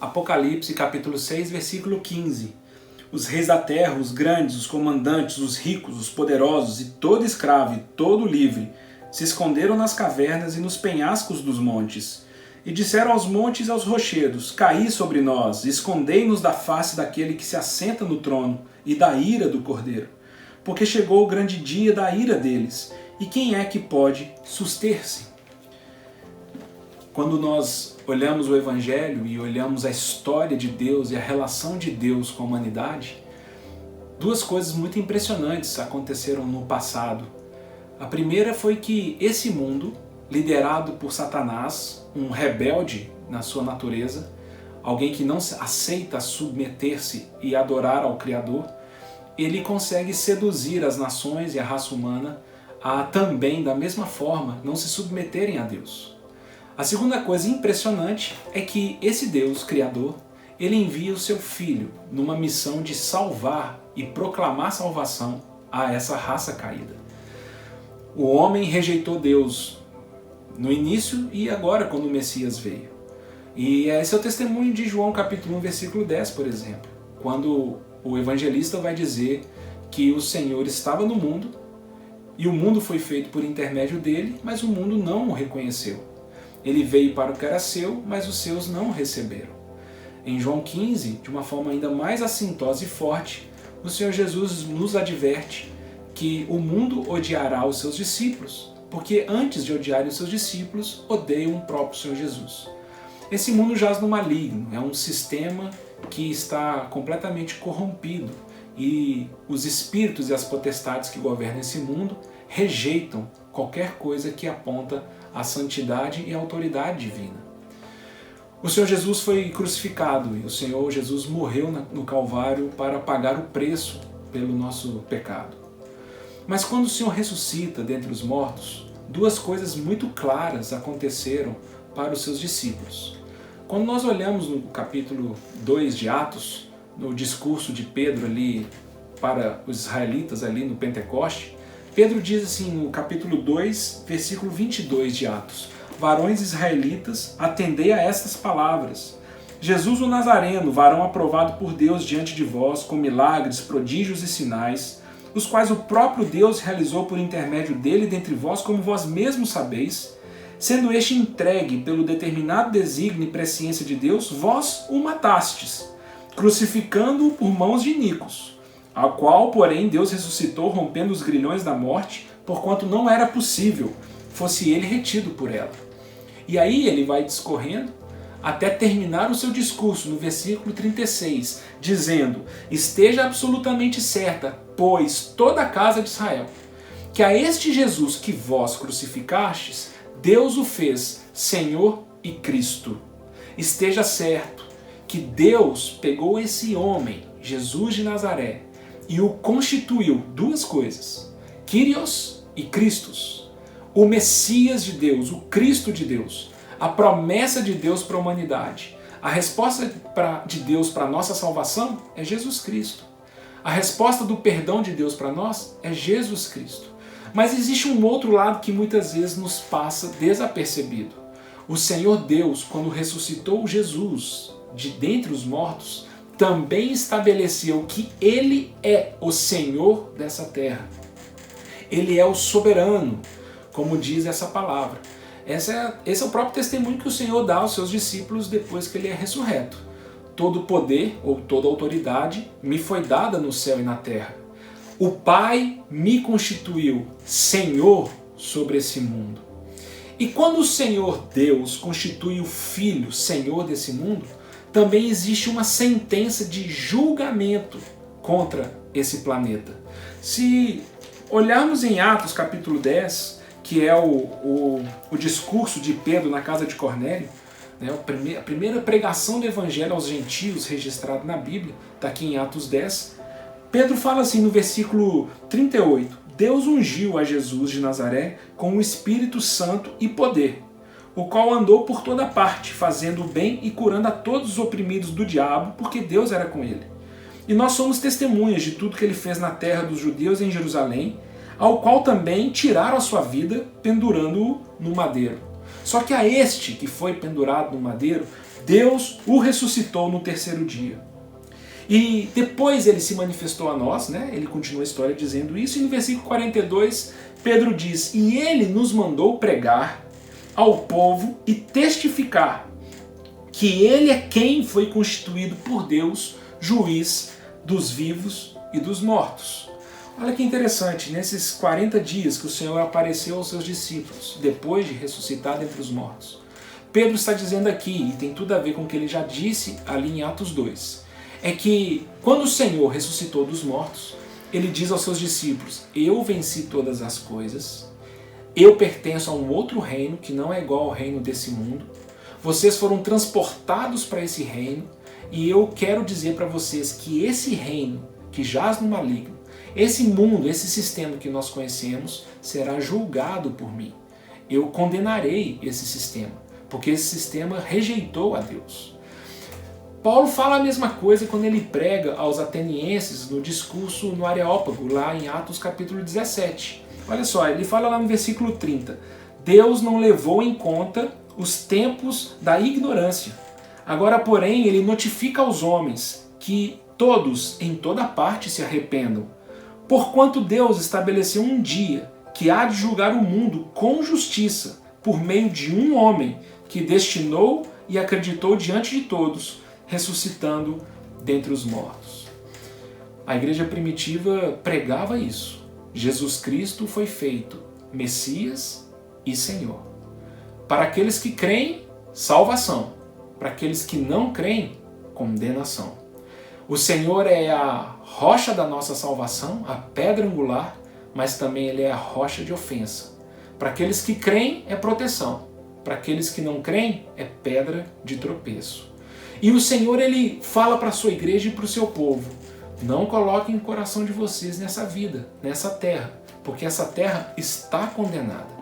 Apocalipse capítulo 6, versículo 15. Os reis da terra, os grandes, os comandantes, os ricos, os poderosos e todo escravo e todo livre se esconderam nas cavernas e nos penhascos dos montes. E disseram aos montes e aos rochedos: caí sobre nós, escondei-nos da face daquele que se assenta no trono e da ira do Cordeiro. Porque chegou o grande dia da ira deles, e quem é que pode suster-se? Quando nós olhamos o Evangelho e olhamos a história de Deus e a relação de Deus com a humanidade, duas coisas muito impressionantes aconteceram no passado. A primeira foi que esse mundo, liderado por Satanás, um rebelde na sua natureza, alguém que não aceita submeter-se e adorar ao Criador, ele consegue seduzir as nações e a raça humana a também, da mesma forma, não se submeterem a Deus. A segunda coisa impressionante é que esse Deus Criador, ele envia o seu Filho numa missão de salvar e proclamar salvação a essa raça caída. O homem rejeitou Deus no início e agora quando o Messias veio. E esse é o testemunho de João capítulo 1, versículo 10, por exemplo, quando o evangelista vai dizer que o Senhor estava no mundo e o mundo foi feito por intermédio dele, mas o mundo não o reconheceu. Ele veio para o que era seu, mas os seus não o receberam. Em João 15, de uma forma ainda mais assintosa e forte, o Senhor Jesus nos adverte que o mundo odiará os seus discípulos, porque antes de odiarem os seus discípulos, odeiam o próprio Senhor Jesus. Esse mundo jaz no maligno, é um sistema que está completamente corrompido e os espíritos e as potestades que governam esse mundo rejeitam qualquer coisa que aponta à santidade e à autoridade divina. O Senhor Jesus foi crucificado e o Senhor Jesus morreu no Calvário para pagar o preço pelo nosso pecado. Mas quando o Senhor ressuscita dentre os mortos, duas coisas muito claras aconteceram para os seus discípulos. Quando nós olhamos no capítulo 2 de Atos, no discurso de Pedro ali para os israelitas ali no Pentecoste, Pedro diz assim no capítulo 2, versículo 22 de Atos: varões israelitas, atendei a estas palavras. Jesus o Nazareno, varão aprovado por Deus diante de vós, com milagres, prodígios e sinais, os quais o próprio Deus realizou por intermédio dele dentre vós, como vós mesmos sabeis, sendo este entregue pelo determinado desígnio e presciência de Deus, vós o matastes, crucificando-o por mãos de iníquos, a qual, porém, Deus ressuscitou, rompendo os grilhões da morte, porquanto não era possível fosse ele retido por ela. E aí ele vai discorrendo até terminar o seu discurso no versículo 36, dizendo: esteja absolutamente certa, pois toda a casa de Israel, que a este Jesus que vós crucificastes, Deus o fez Senhor e Cristo. Esteja certo que Deus pegou esse homem, Jesus de Nazaré, e o constituiu duas coisas: Kyrios e Christos, o Messias de Deus, o Cristo de Deus, a promessa de Deus para a humanidade. A resposta de Deus para a nossa salvação é Jesus Cristo. A resposta do perdão de Deus para nós é Jesus Cristo. Mas existe um outro lado que muitas vezes nos passa desapercebido. O Senhor Deus, quando ressuscitou Jesus de dentre os mortos, também estabeleceu que Ele é o Senhor dessa terra. Ele é o soberano, como diz essa palavra. Esse é o próprio testemunho que o Senhor dá aos seus discípulos depois que Ele é ressurreto. Todo poder ou toda autoridade me foi dada no céu e na terra. O Pai me constituiu Senhor sobre esse mundo. E quando o Senhor Deus constitui o Filho Senhor desse mundo, também existe uma sentença de julgamento contra esse planeta. Se olharmos em Atos capítulo 10, que é o discurso de Pedro na casa de Cornélio, né, a primeira pregação do Evangelho aos gentios registrada na Bíblia, está aqui em Atos 10, Pedro fala assim no versículo 38, Deus ungiu a Jesus de Nazaré com o Espírito Santo e poder, o qual andou por toda parte, fazendo o bem e curando a todos os oprimidos do diabo, porque Deus era com ele. E nós somos testemunhas de tudo que ele fez na terra dos judeus em Jerusalém, ao qual também tiraram a sua vida, pendurando-o no madeiro. Só que a este que foi pendurado no madeiro, Deus o ressuscitou no terceiro dia. E depois ele se manifestou a nós, né? Ele continua a história dizendo isso, e no versículo 42, Pedro diz: e ele nos mandou pregar ao povo e testificar que ele é quem foi constituído por Deus, juiz dos vivos e dos mortos. Olha que interessante, nesses 40 dias que o Senhor apareceu aos seus discípulos, depois de ressuscitar dentre os mortos, Pedro está dizendo aqui, e tem tudo a ver com o que ele já disse ali em Atos 2, é que quando o Senhor ressuscitou dos mortos, ele diz aos seus discípulos: eu venci todas as coisas, eu pertenço a um outro reino que não é igual ao reino desse mundo, vocês foram transportados para esse reino, e eu quero dizer para vocês que esse reino que jaz no maligno, esse mundo, esse sistema que nós conhecemos, será julgado por mim. Eu condenarei esse sistema, porque esse sistema rejeitou a Deus. Paulo fala a mesma coisa quando ele prega aos atenienses no discurso no Areópago, lá em Atos capítulo 17. Olha só, ele fala lá no versículo 30. Deus não levou em conta os tempos da ignorância. Agora, porém, ele notifica aos homens que todos, em toda parte, se arrependam. Porquanto Deus estabeleceu um dia que há de julgar o mundo com justiça, por meio de um homem que destinou e acreditou diante de todos, ressuscitando dentre os mortos. A igreja primitiva pregava isso. Jesus Cristo foi feito Messias e Senhor. Para aqueles que creem, salvação. Para aqueles que não creem, condenação. O Senhor é a rocha da nossa salvação, a pedra angular, mas também Ele é a rocha de ofensa. Para aqueles que creem, é proteção. Para aqueles que não creem, é pedra de tropeço. E o Senhor, Ele fala para a sua igreja e para o seu povo: não coloquem o coração de vocês nessa vida, nessa terra, porque essa terra está condenada.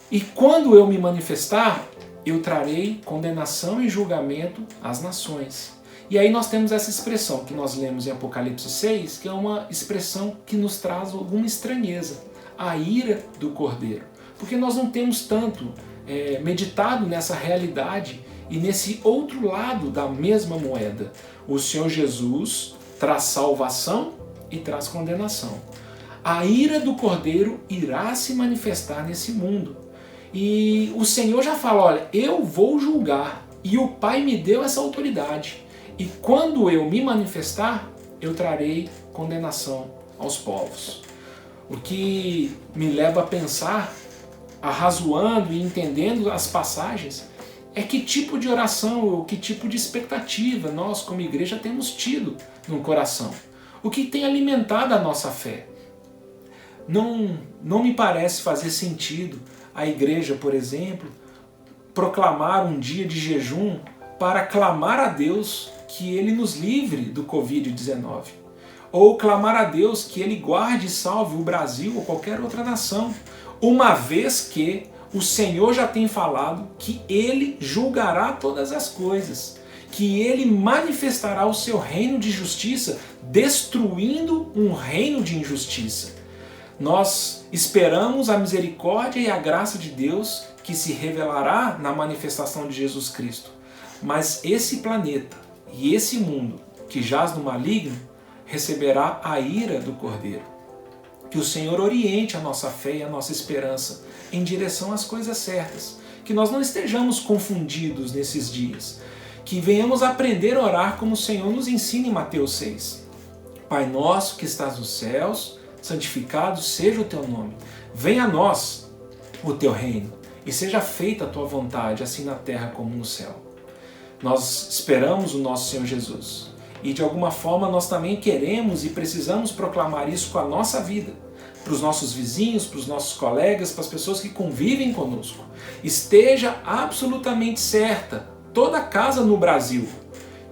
E quando eu me manifestar, eu trarei condenação e julgamento às nações. E aí nós temos essa expressão que nós lemos em Apocalipse 6, que é uma expressão que nos traz alguma estranheza: a ira do Cordeiro. Porque nós não temos tanto meditado nessa realidade e nesse outro lado da mesma moeda. O Senhor Jesus traz salvação e traz condenação. A ira do Cordeiro irá se manifestar nesse mundo. E o Senhor já fala: olha, eu vou julgar, e o Pai me deu essa autoridade. E quando eu me manifestar, eu trarei condenação aos povos. O que me leva a pensar, arrazoando e entendendo as passagens, é que tipo de oração ou que tipo de expectativa nós, como igreja, temos tido no coração. O que tem alimentado a nossa fé. Não me parece fazer sentido a igreja, por exemplo, proclamar um dia de jejum para clamar a Deus que Ele nos livre do Covid-19. Ou clamar a Deus que Ele guarde e salve o Brasil ou qualquer outra nação. Uma vez que o Senhor já tem falado que Ele julgará todas as coisas. Que Ele manifestará o seu reino de justiça, destruindo um reino de injustiça. Nós esperamos a misericórdia e a graça de Deus que se revelará na manifestação de Jesus Cristo. Mas esse planeta e esse mundo que jaz no maligno receberá a ira do Cordeiro. Que o Senhor oriente a nossa fé e a nossa esperança em direção às coisas certas. Que nós não estejamos confundidos nesses dias. Que venhamos aprender a orar como o Senhor nos ensina em Mateus 6. Pai nosso que estás nos céus, santificado seja o teu nome. Venha a nós o teu reino e seja feita a tua vontade, assim na terra como no céu. Nós esperamos o nosso Senhor Jesus e de alguma forma nós também queremos e precisamos proclamar isso com a nossa vida, para os nossos vizinhos, para os nossos colegas, para as pessoas que convivem conosco. Esteja absolutamente certa, toda casa no Brasil,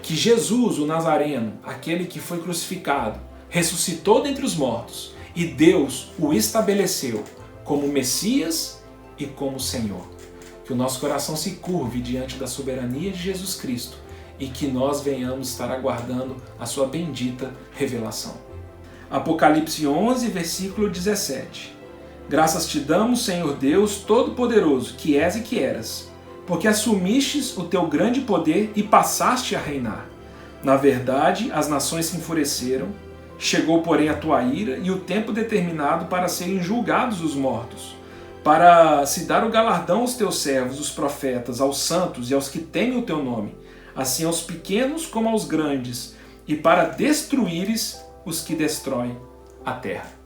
que Jesus, o Nazareno, aquele que foi crucificado, ressuscitou dentre os mortos e Deus o estabeleceu como Messias e como Senhor. Que o nosso coração se curve diante da soberania de Jesus Cristo e que nós venhamos estar aguardando a sua bendita revelação. Apocalipse 11, versículo 17. Graças te damos, Senhor Deus Todo-Poderoso, que és e que eras, porque assumistes o teu grande poder e passaste a reinar. Na verdade, as nações se enfureceram, chegou, porém, a tua ira e o tempo determinado para serem julgados os mortos, para se dar o galardão aos teus servos, os profetas, aos santos e aos que temem o teu nome, assim aos pequenos como aos grandes, e para destruíres os que destroem a terra.